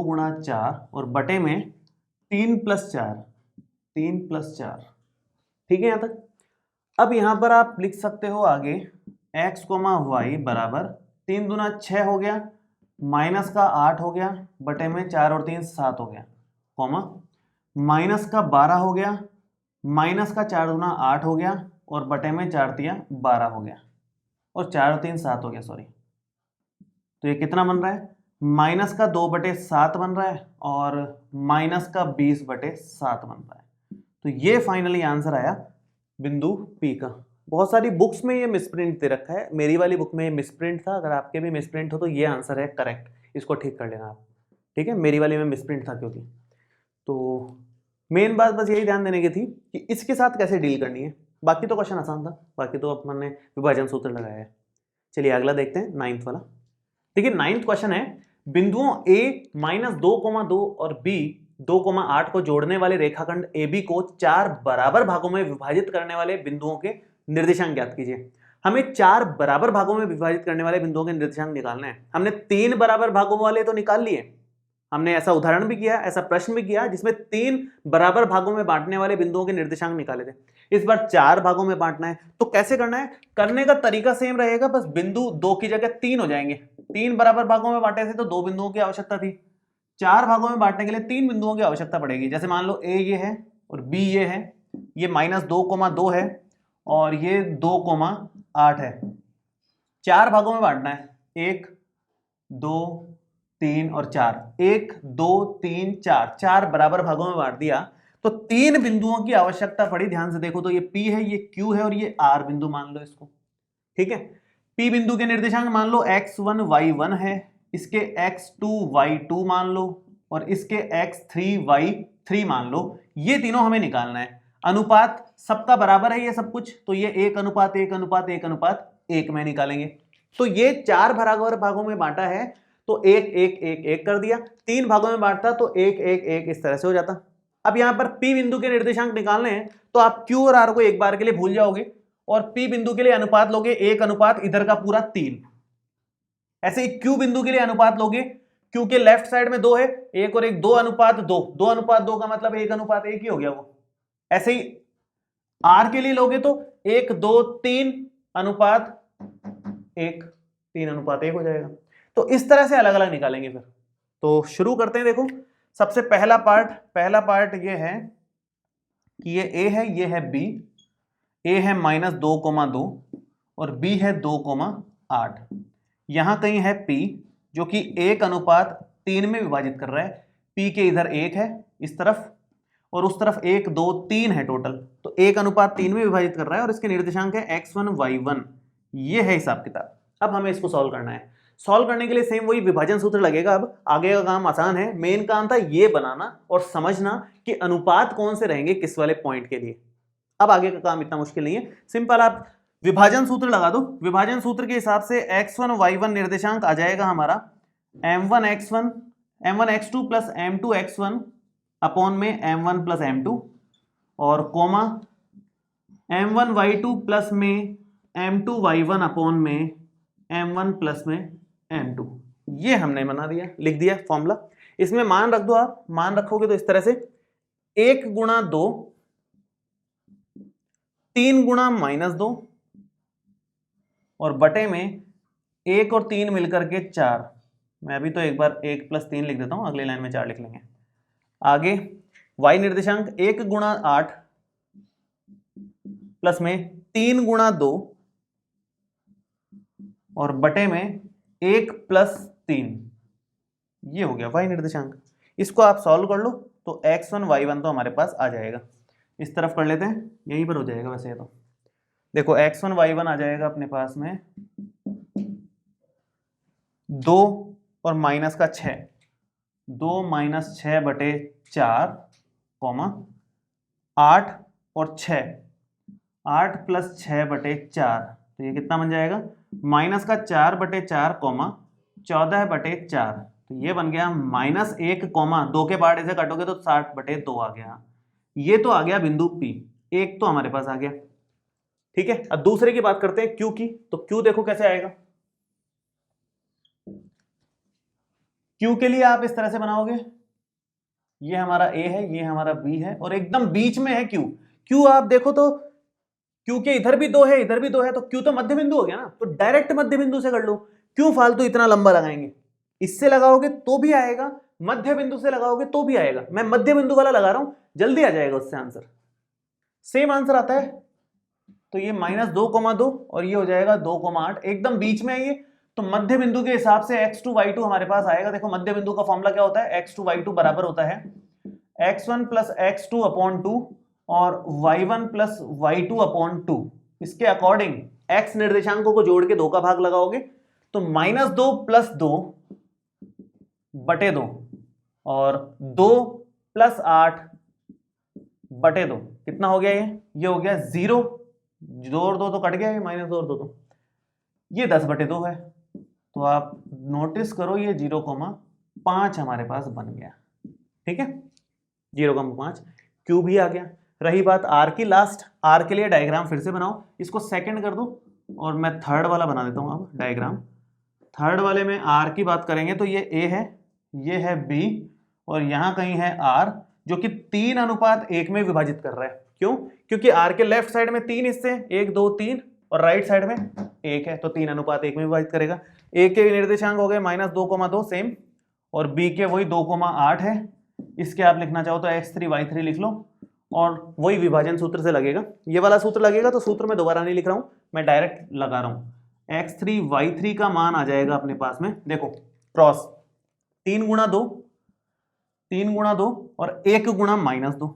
गुणा 4 और बटे में 3 प्लस 4 ठीक है यहां तक। अब यहां पर आप लिख सकते हो आगे x, y बराबर 3 दूना 6 हो गया, माइनस का 8 हो गया, बटे में 4 और 3 7 हो गया, कॉमा माइनस का 12 हो गया, माइनस का 4 दूना 8 हो गया और बटे में 4 तिया 12 हो गया और 4 और 3 7 हो गया, सॉरी। तो ये कितना बन रहा है, माइनस का 2/7 बन रहा है और माइनस का 20/7 बन रहा है। तो ये फाइनली आंसर आया बिंदु P का। बहुत सारी बुक्स में ये मिसप्रिंट दे रखा है, मेरी वाली बुक में ये मिसप्रिंट था, अगर आपके भी मिसप्रिंट हो तो ये आंसर है करेक्ट, इसको ठीक कर लेना आप, ठीक है। मेरी वाली में मिसप्रिंट था क्योंकि, तो मेन बात बस यही ध्यान देने की थी कि इसके साथ कैसे डील करनी है। बाकी तो क्वेश्चन आसान था, बाकी तो अपन ने विभाजन सूत्र लगाया है। चलिए अगला देखते हैं, 9th वाला। देखिए 9th क्वेश्चन है, बिंदुओं a -2,2 और b 2,8 को जोड़ने वाले रेखाखंड AB को 4 बराबर भागों में विभाजित करने वाले बिंदुओं के निर्देशांक ज्ञात कीजिए। हमें 4 बराबर भागों में विभाजित करने वाले बिंदुओं के निर्देशांक निकालना है। हमने 3 बराबर भागों वाले तो निकाल लिए, हमने ऐसा उदाहरण भी किया, ऐसा प्रश्न भी किया जिसमें 3 बराबर भागों में बांटने वाले बिंदुओं के निर्देशांक निकाले थे। इस बार 4 भागों में बांटना है, तो कैसे करना है, करने का तरीका सेम रहेगा, बस बिंदु 2 की जगह 3 हो जाएंगे। 3 बराबर भागों में बांटे थे तो 2 बिंदुओं की आवश्यकता थी, 4 भागों में बांटने के लिए 3 बिंदुओं की आवश्यकता पड़ेगी। जैसे मान लो a ये है और b ये है, ये -2,2 है और ये 2,8 है। 4 भागों में बांटना है, 1 2 3 और 4, 1 2 3 4, 4 बराबर भागों में बांट दिया तो 3 बिंदुओं की आवश्यकता पड़ी। ध्यान से देखो तो ये P है, ये Q है और ये R बिंदु मान लो इसको, ठीक है। P बिंदु के निर्देशांक मान लो x1 y1 है, इसके x2 y2 मान लो और इसके x3 y3 मान लो। ये तीनों हमें निकालना है। अनुपात सबका बराबर है ये सब कुछ, तो ये 1:1:1:1 में निकालेंगे। तो ये 4 बराबर भागों में बांटा है तो 1:1:1:1 कर दिया, 3 भागों में बांटता तो 1:1:1 इस तरह से हो जाता। अब यहां पर P बिंदु के निर्देशांक निकालने हैं तो आप Q और R को एक बार के लिए भूल जाओगे और P बिंदु के लिए अनुपात लोगे 1 अनुपात इधर का पूरा 3। ऐसे ही Q बिंदु के लिए अनुपात लोगे, Q के लेफ्ट साइड में 2 है, 1 और 1 2 अनुपात 2, 2 अनुपात 2 का मतलब 1 अनुपात 1 ही हो गया वो। ऐसे ही R के लिए लोगे तो 1 2 3 अनुपात 1, 3 अनुपात 1 हो जाएगा। तो इस तरह से अलग अलग निकालेंगे फिर। तो शुरू करते हैं। देखो सबसे पहला पार्ट ये है कि ये A है, ये है B, A है -2,2 और B है 2,8। यहां कहीं है P जो कि 1:3 में विभाजित कर रहा है। P के इधर 1 है इस तरफ और उस तरफ 1 2 3 है टोटल, तो 1:3 में विभाजित कर रहा है और इसके निर्देशांक है x1 y1। ये है हिसाब किताब। अब हमें इसको सॉल्व करना है। सॉल्व करने के लिए सेम वही विभाजन सूत्र लगेगा। अब आगे का काम आसान है, मेन काम था ये बनाना और समझना कि अनुपात कौन से रहेंगे किस वाले पॉइंट के लिए। अब आगे का काम इतना मुश्किल नहीं है, सिंपल आप विभाजन सूत्र लगा दो। विभाजन सूत्र के हिसाब से x1 y1 निर्देशांक आ जाएगा हमारा m1x2 प्लस m2x1 अपॉन में m1 प्लस m2 और कोमा m1 y2 प्लस में m2 y1 अपॉन में m1 प्लस में m2। ये हमने बना दिया, लिख दिया फॉर्मूला। इसमें मान रख दो आप, मान रखोगे तो इस तरह से 1 गुणा 2 3 गुणा -2 और बटे में 1 और 3 मिलकर के 4। मैं अभी तो एक बार 1 + 3 लिख देता हूं, अगली लाइन में 4 लिख लेंगे। आगे y निर्देशांक 1 गुणा 8 प्लस में 3 गुणा 2 और बटे में 1 + 3। ये हो गया y निर्देशांक। इसको आप सॉल्व कर लो तो x1 y1 तो हमारे पास आ जाएगा। इस तरफ कर लेते हैं, यहीं पर हो जाएगा वैसे ये तो। देखो x1 y1 आ जाएगा अपने पास में 2 और -6, 2 माइनस 6/4 कॉमा 8 और 6, 8 प्लस 6/4, तो ये कितना बन जाएगा माइनस का 4/4 कॉमा 14/4, तो ये बन गया -1 कॉमा 2 के पार्ट ऐसे काटोगे तो 60/2 आ गया। ये तो आ गया बिंदु P, एक तो हमारे पास आ गया। ठीक है, अब दूसरे की बात करते हैं Q की। तो Q देखो कैसे आएगा। Q के लिए आप इस तरह से बनाओगे, ये हमारा A है, ये हमारा B है और एकदम बीच में है Q। Q आप देखो तो Q के इधर भी 2 है, इधर भी 2 है, तो Q तो मध्य बिंदु हो गया ना, तो डायरेक्ट मध्य बिंदु से कर लो। क्यों फालतू इतना लंबा लगाएंगे, इससे लगाओगे तो भी आएगा, मध्य बिंदु से लगाओगे तो भी आएगा। मैं मध्य बिंदु वाला लगा रहा हूं, जल्दी आ जाएगा उससे आंसर, सेम आंसर आता है। तो ये -2,2 और ये हो जाएगा 2,8, एकदम बीच में है ये। तो मध्य बिंदु के हिसाब से x2 y2 हमारे पास आएगा। देखो मध्य बिंदु का फॉर्मूला क्या होता है, x2 y2 बराबर होता है x1 प्लस x2/2 और y1 प्लस y2/2। इसके अकॉर्डिंग x निर्देशांकों को जोड़ के 2 का भाग लगाओगे तो -2 प्लस 2/2 और 2 प्लस 8/2 कितना हो गया, ये हो गया 0, 2 और 2 तो कट गया, ये -2 और 2 तो ये 10/2 है। तो आप नोटिस करो ये 0,5 हमारे पास बन गया। ठीक है, 0,5 क्यूब ही आ गया। रही बात आर की, लास्ट आर के लिए डायग्राम फिर से बनाओ, इसको सेकंड कर दो और मैं थर्ड वाला बना देता हूं। अब डायग्राम थर्ड वाले में आर की बात करेंगे तो ये ए है, ये है बी और यहां कहीं है आर, जो कि 3:1 में विभाजित कर रहा है। क्यों? क्योंकि आर के लेफ्ट साइड में 3 हिस्से, 1 2 3 और राइट साइड में 1 है, तो 3:1 में विभाजित करेगा। ए के निर्देशांक हो गए -2,2 सेम और बी के वही 2,8 है। इसके आप लिखना चाहो तो x3 y3 लिख लो और वही विभाजन सूत्र से लगेगा। ये वाला सूत्र लगेगा तो सूत्र में दोबारा नहीं लिख रहा हूं, मैं डायरेक्ट लगा रहा हूं। x3 y3 का मान आ जाएगा अपने पास में, देखो क्रॉस 3 गुणा 2 और 1 गुणा -2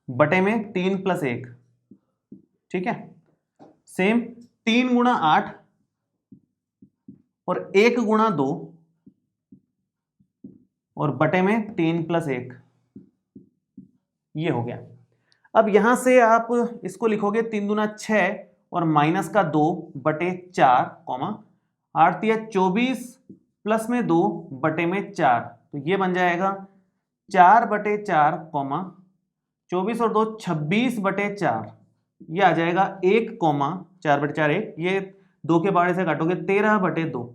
बटे में 3 + 1। ठीक है, सेम 3 गुणा 8 और 1 गुणा 2 और बटे में 3 + 1, ये हो गया। अब यहां से आप इसको लिखोगे 3 दूना 6 और -2/4 कॉमा 8 × 24 प्लस में 2 बटे में 4, तो ये बन जाएगा 4/4 कॉमा 24 और 2 26/4, ये आ जाएगा 1 कॉमा 4/4 1, ये 2 के बारे से काटोगे 13/2,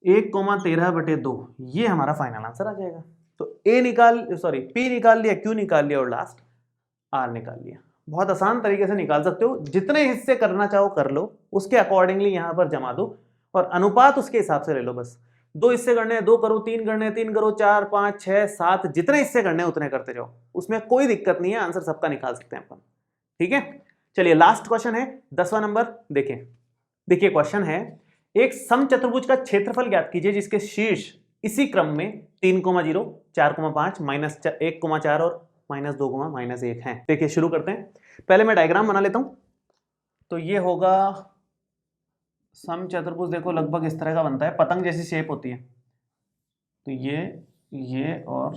1,13/2, ये हमारा फाइनल आंसर आ जाएगा। तो P निकाल लिया, Q निकाल लिया और लास्ट R निकाल लिया। बहुत आसान तरीके से निकाल सकते हो, जितने हिस्से करना चाहो कर लो, उसके अकॉर्डिंगली यहां पर जमा दो और अनुपात उसके हिसाब से ले लो। बस 2 हिस्से करने हैं 2 करो, 3 करने हैं 3 करो, 4 5 6 7 जितने हिस्से करने हैं उतने करते जाओ, उसमें कोई दिक्कत नहीं है, आंसर सबका निकाल सकते हैं अपन। ठीक है, चलिए लास्ट क्वेश्चन है 10वां नंबर। देखिए क्वेश्चन है, एक समचतुर्भुज का क्षेत्रफल ज्ञात कीजिए जिसके शीर्ष इसी क्रम में 3,0 4,5 -1,4 और -2,-1 है। देखिए शुरू करते हैं, पहले मैं डायग्राम बना लेता हूं। तो ये होगा समचतुर्भुज, देखो लगभग इस तरह का बनता है, पतंग जैसी शेप होती है। तो ये और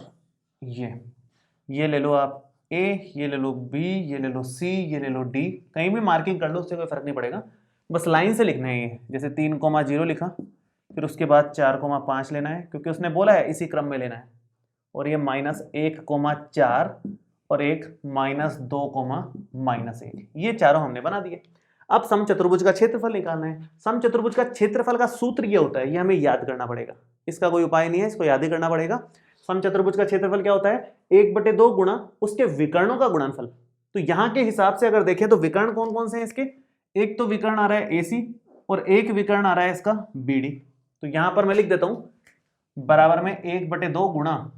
ये ले लो आप A, ये ले लो B, ये ले लो C, ये ले लो D, कहीं भी मार्किंग कर लो, उससे कोई फर्क नहीं पड़ेगा, बस लाइन से लिखना है। ये जैसे 3,0 लिखा, फिर उसके बाद 4,5 लेना है क्योंकि उसने बोला है इसी क्रम में लेना है, और ये -1,4 और एक -2,-1, ये चारों हमने बना दिए। अब समचतुर्भुज का क्षेत्रफल निकालना है। समचतुर्भुज का क्षेत्रफल का सूत्र ये होता है, ये हमें याद करना पड़ेगा, इसका कोई उपाय नहीं है, इसको याद ही करना पड़ेगा। समचतुर्भुज का क्षेत्रफल क्या होता है, 1/2 गुणा उसके विकर्णों का गुणनफल। तो यहां के हिसाब से अगर देखें तो विकर्ण कौन कौन से हैं इसके, एक तो विकर्ण आ रहा है AC और एक विकर्ण आ रहा है इसका BD। तो यहां पर मैं लिख देता हूं बराबर में 1/2 गुणा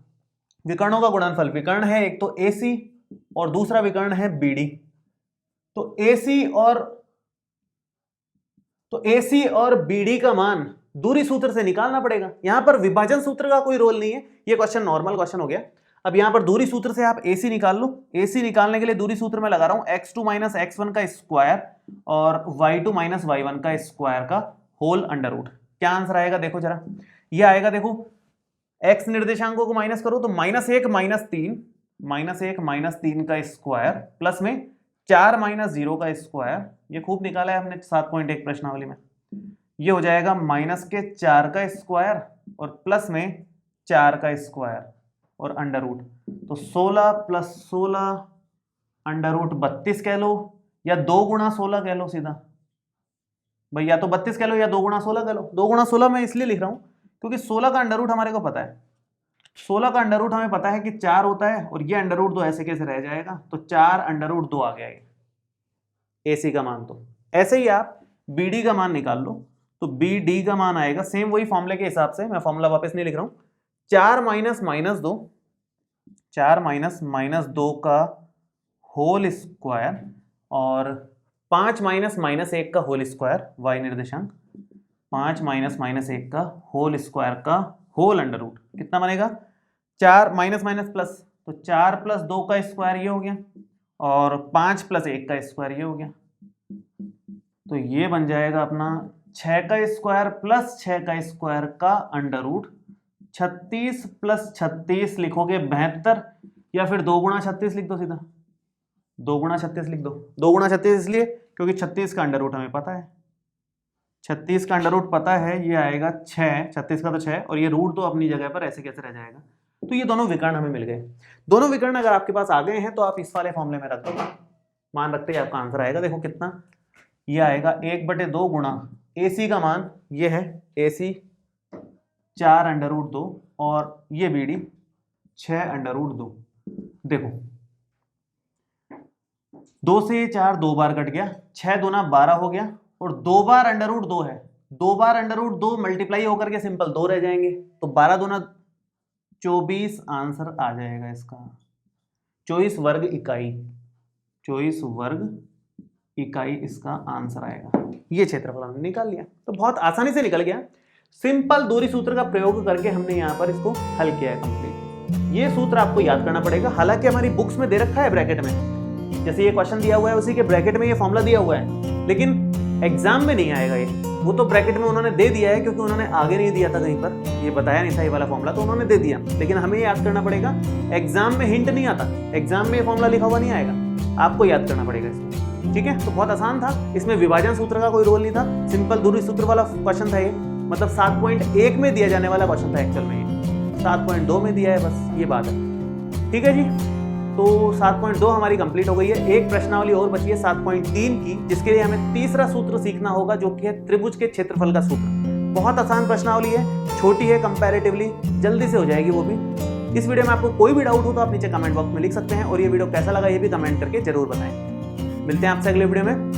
विकर्णों का गुणनफल। विकर्ण है एक तो AC और दूसरा विकर्ण है BD। तो AC और BD का मान दूरी सूत्र से निकालना पड़ेगा। यहां पर विभाजन सूत्र का कोई रोल नहीं है, ये क्वेश्चन नॉर्मल क्वेश्चन हो गया। अब यहां पर दूरी सूत्र से आप AC निकाल लो। AC निकालने के लिए दूरी सूत्र में लगा रहा हूं x2 - x1 का स्क्वायर और y2 - y1 का स्क्वायर का होल अंडर रूट। क्या आंसर आएगा देखो जरा, ये आएगा देखो, x निर्देशांकों को माइनस करो तो -1 -3 का स्क्वायर प्लस में 4 -0 का स्क्वायर, ये खूब निकाला है हमने 7.1 प्रश्नावली में। ये हो जाएगा -4 का स्क्वायर और प्लस में 4 का स्क्वायर और अंडर रूट, तो 16 + 16 अंडर रूट 32 कह लो या 2 × 16 कह लो सीधा भाई, या तो 32 कह लो या 2 × 16 कह लो। 2 × 16 मैं इसलिए लिख रहा हूं क्योंकि 16 का अंडर रूट हमारे को पता है, 16 का अंडर रूट हमें पता है कि 4 होता है और ये अंडर रूट 2 ऐसे कैसे रह जाएगा, तो 4 अंडर रूट 2 आ गया AC का मान। तो ऐसे ही आप BD का मान निकाल लो, तो BD का मान आएगा सेम वही फॉर्मूले के हिसाब से, मैं फॉर्मूला वापस नहीं लिख रहा हूं, 4 - -2 का होल स्क्वायर और 5 - -1 का होल स्क्वायर, y निर्देशांक 5 - -1 का होल स्क्वायर का होल अंडर रूट, कितना बनेगा 4 - प्लस, तो 4 + 2 का स्क्वायर ये हो गया और 5 + 1 का स्क्वायर ये हो गया, तो ये बन जाएगा अपना 6 का स्क्वायर प्लस 6 का स्क्वायर का अंडर रूट। 36 + 36 लिखोगे 72 या फिर 2 × 36 लिख दो सीधा, 2 × 36 लिख दो। 2 × 36 इसलिए क्योंकि 36 का अंडर रूट हमें पता है, 36 का अंडर रूट पता है, ये आएगा 6, 36 का तो 6 और ये रूट तो अपनी जगह पर ऐसे कैसे रह जाएगा। तो ये दोनों विकर्ण हमें मिल गए। दोनों विकर्ण अगर आपके पास आ गए हैं तो आप इस वाले फॉर्मूले में रख दो, मान रखते ही आपका आंसर आएगा। देखो कितना, ये आएगा 1/2 गुणा AC का मान ये है, AC 4 अंडर रूट 2 और ये BD 6 अंडर रूट 2। देखो 2 से 4 2 बार कट गया, 6 दूना 12 हो गया और 2 बार अंडर रूट 2 है, 2 बार अंडर रूट 2 मल्टीप्लाई होकर के सिंपल 2 रह जाएंगे, तो 12 दूना 24 आंसर आ जाएगा इसका, 24 वर्ग इकाई, 24 वर्ग इकाई इसका आंसर आएगा। ये क्षेत्रफल हमने निकाल लिया, तो बहुत आसानी से निकल गया। सिंपल दूरी सूत्र का प्रयोग करके हमने यहाँ पर इसको हल किया है कंप्लीट। ये सूत्र आपको याद करना पड़ेगा, हालांकि हमारी बुक्स में दे रखा है ब्रैकेट में, जैसे ये क्वेश्चन दिया हुआ है उसी के ब्रैकेट में ये फॉर्मूला दिया हुआ है, लेकिन एग्जाम में नहीं आएगा ये। वो तो ब्रैकेट में उन्होंने दे दिया है क्योंकि उन्होंने आगे नहीं दिया था कहीं पर, ये बताया नहीं था ये वाला फॉर्मूला, तो उन्होंने दे दिया, लेकिन हमें याद करना पड़ेगा। एग्जाम में हिंट नहीं आता, एग्जाम में ये फॉर्मूला लिखा हुआ नहीं आएगा, आपको याद करना पड़ेगा इसको, ठीक है। तो बहुत आसान था, इसमें विभाजन सूत्र का कोई रोल नहीं था, सिंपल दूरी सूत्र वाला क्वेश्चन था ये, मतलब 7.1 में दिया जाने वाला क्वेश्चन था, एक्चुअल में ये 7.2 में दिया है, बस ये बात है, ठीक है जी। तो 7.2 हमारी कंप्लीट हो गई है। एक प्रश्नावली और बची है 7.3 की, जिसके लिए हमें तीसरा सूत्र सीखना होगा, जो कि है त्रिभुज के क्षेत्रफल का सूत्र। बहुत आसान प्रश्नावली है, छोटी है कंपैरेटिवली, जल्दी से हो जाएगी वो भी। इस वीडियो में आपको कोई भी डाउट हो तो आप नीचे कमेंट बॉक्स में लिख सकते हैं, और ये वीडियो कैसा लगा ये भी कमेंट करके जरूर बताएं। मिलते हैं आपसे अगले वीडियो में।